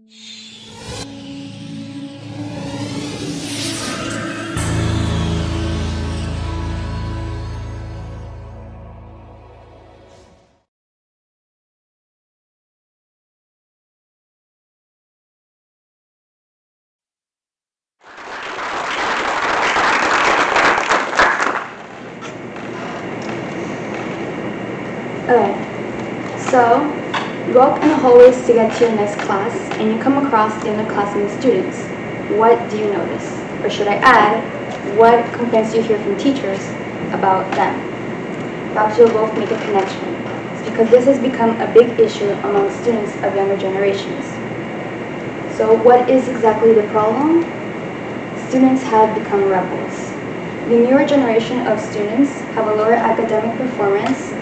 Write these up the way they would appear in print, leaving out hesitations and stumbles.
Okay, so you walk in the hallways to get to your next class, and you come across the underclassmen students. What do you notice? Or should I add, what complaints do you hear from teachers about them? Perhaps you'll both make a connection. It's because this has become a big issue among students of younger generations. So what is exactly the problem? Students have become rebels. The newer generation of students have a lower academic performance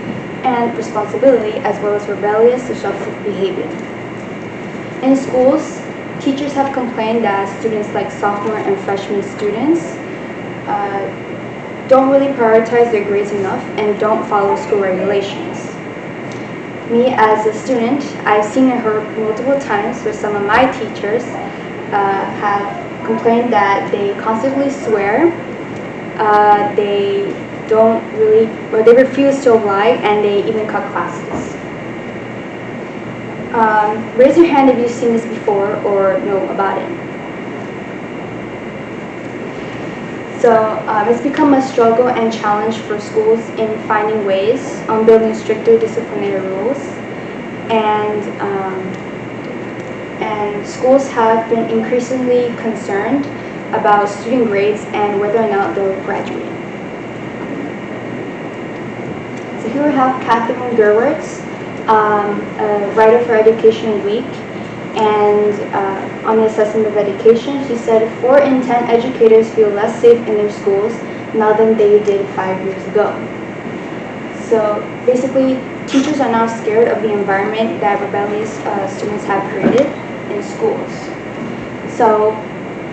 and responsibility, as well as rebellious, disruptive behavior. In schools, teachers have complained that students like sophomore and freshman students don't really prioritize their grades enough and don't follow school regulations. Me as a student, I've seen and heard multiple times where some of my teachers have complained that they constantly swear, they don't really, or they refuse to oblige, and they even cut classes. Raise your hand if you've seen this before or know about it. So it's become a struggle and challenge for schools in finding ways on building stricter disciplinary rules, and schools have been increasingly concerned about student grades and whether or not they'll graduate. So here we have Catherine Gerwitz, a writer for Education Week, and on the assessment of education, she said 4 in 10 educators feel less safe in their schools now than they did 5 years ago. So basically, teachers are now scared of the environment that rebellious students have created in schools. So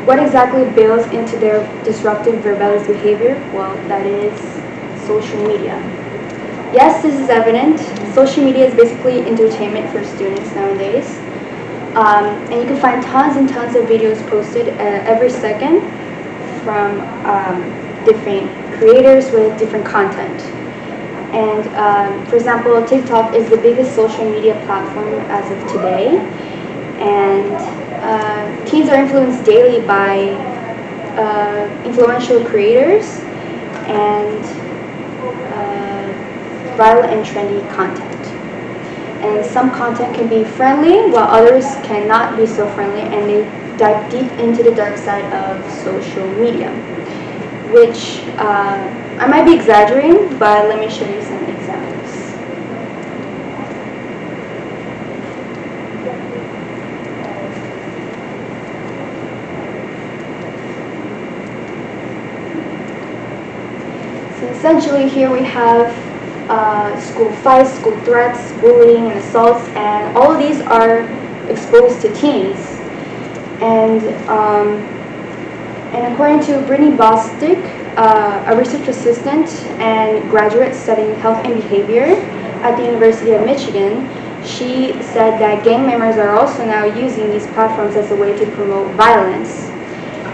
what exactly builds into their disruptive rebellious behavior? Well, that is social media. Yes, this is evident. Social media is basically entertainment for students nowadays. And you can find tons and tons of videos posted every second from different creators with different content. And for example, TikTok is the biggest social media platform as of today. And teens are influenced daily by influential creators and viral and trendy content. And some content can be friendly, while others cannot be so friendly, and they dive deep into the dark side of social media, which I might be exaggerating, but let me show you some examples. So essentially here we have school fights, school threats, bullying, and assaults, and all of these are exposed to teens. And according to Brittany Bostick, a research assistant and graduate studying health and behavior at the University of Michigan, she said that gang members are also now using these platforms as a way to promote violence.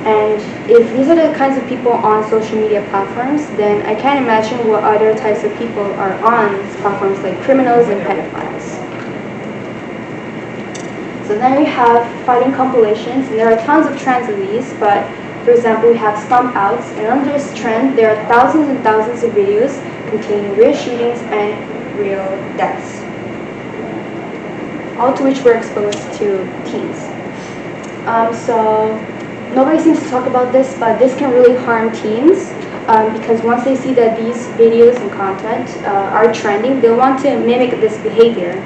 And if these are the kinds of people on social media platforms, then I can't imagine what other types of people are on these platforms, like criminals and pedophiles. So then we have fighting compilations, and there are tons of trends of these, but for example, we have stomp outs, and under this trend, there are thousands and thousands of videos containing real shootings and real deaths, all to which we're exposed to teens. So nobody seems to talk about this, but this can really harm teens because once they see that these videos and content are trending, they'll want to mimic this behavior.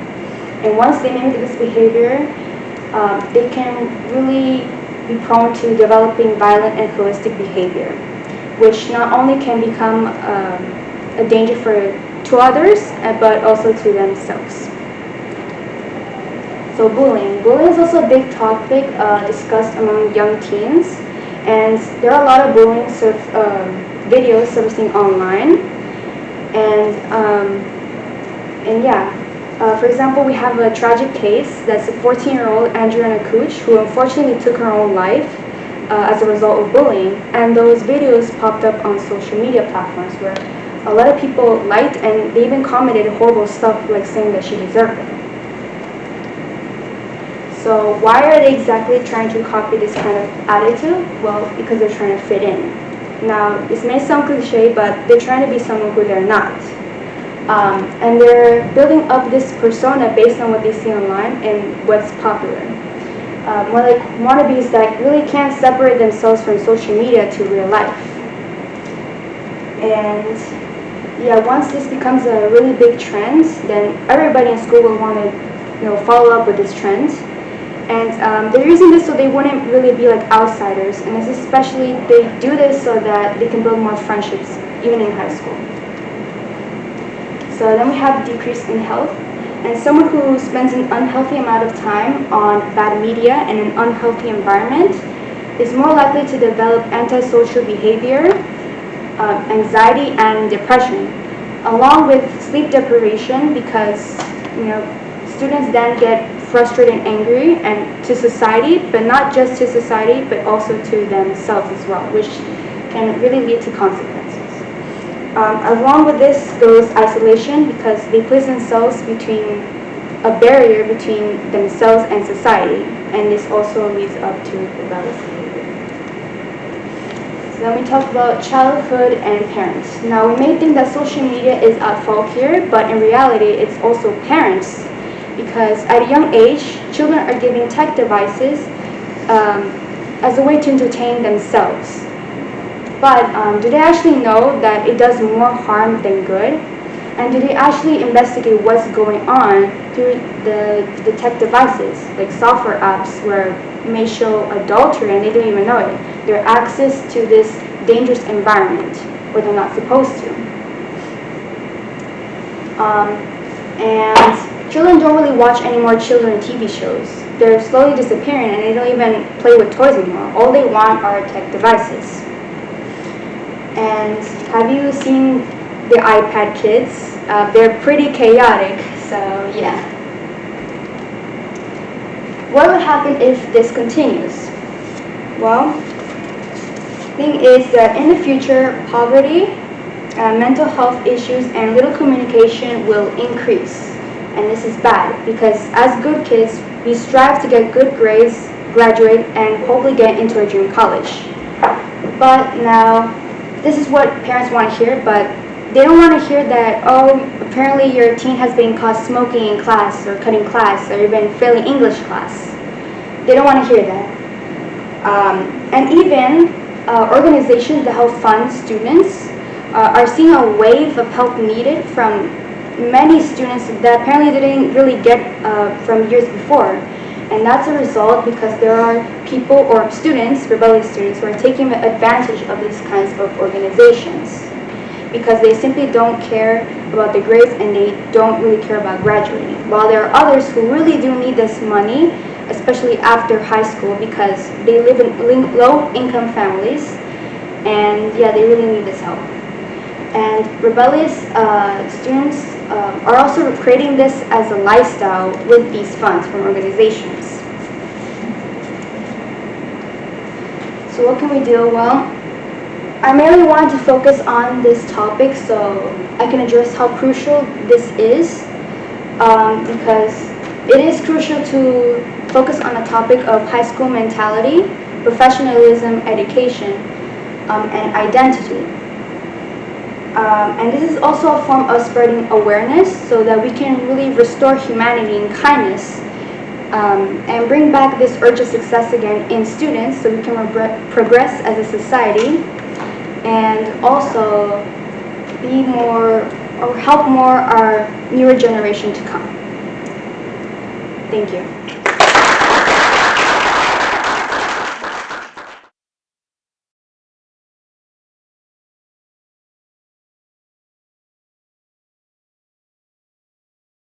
And once they mimic this behavior, they can really be prone to developing violent and holistic behavior, which not only can become a danger to others, but also to themselves. So bullying. Bullying is also a big topic discussed among young teens, and there are a lot of bullying videos surfacing online, and yeah, For example, we have a tragic case that's a 14-year-old Adriana Cooch who unfortunately took her own life as a result of bullying, and those videos popped up on social media platforms where a lot of people liked and they even commented horrible stuff like saying that she deserved it. So why are they exactly trying to copy this kind of attitude? Well, because they're trying to fit in. Now, this may sound cliche, but they're trying to be someone who they're not. And they're building up this persona based on what they see online and what's popular. More like wannabes that really can't separate themselves from social media to real life. And yeah, once this becomes a really big trend, then everybody in school will want to follow up with this trend. And they're using this so they wouldn't really be like outsiders. And it's especially, they do this so that they can build more friendships, even in high school. So then we have decrease in health. And someone who spends an unhealthy amount of time on bad media and an unhealthy environment is more likely to develop antisocial behavior, anxiety, and depression, along with sleep deprivation, because students then get frustrated and angry and to society, but not just to society, but also to themselves as well, which can really lead to consequences. Along with this goes isolation, because they place themselves between a barrier between themselves and society, and this also leads up to rebellious behavior. So then we talk about childhood and parents. Now, we may think that social media is at fault here, but in reality, it's also parents, because at a young age, children are given tech devices as a way to entertain themselves. But do they actually know that it does more harm than good? And do they actually investigate what's going on through the tech devices, like software apps where it may show adultery and they don't even know it? Their access to this dangerous environment where they're not supposed to. And children don't really watch any more children TV shows. They're slowly disappearing and they don't even play with toys anymore. All they want are tech devices. And have you seen the iPad kids? They're pretty chaotic, so yeah. What would happen if this continues? Well, the thing is that in the future, poverty, mental health issues, and little communication will increase. And this is bad, because as good kids, we strive to get good grades, graduate, and hopefully get into a dream college. But now, this is what parents want to hear, but they don't want to hear that, oh, apparently your teen has been caught smoking in class or cutting class or even failing English class. They don't want to hear that. And even organizations that help fund students are seeing a wave of help needed from many students that apparently they didn't really get from years before. And that's a result because there are people or students, rebellious students, who are taking advantage of these kinds of organizations because they simply don't care about the grades and they don't really care about graduating. While there are others who really do need this money, especially after high school, because they live in low-income families, and yeah, they really need this help. And rebellious students are also creating this as a lifestyle with these funds from organizations. So what can we do? Well, I mainly wanted to focus on this topic so I can address how crucial this is, because it is crucial to focus on a topic of high school mentality, professionalism, education, and identity. And this is also a form of spreading awareness so that we can really restore humanity and kindness and bring back this urge of success again in students so we can progress as a society and also be more or help more our newer generation to come. Thank you.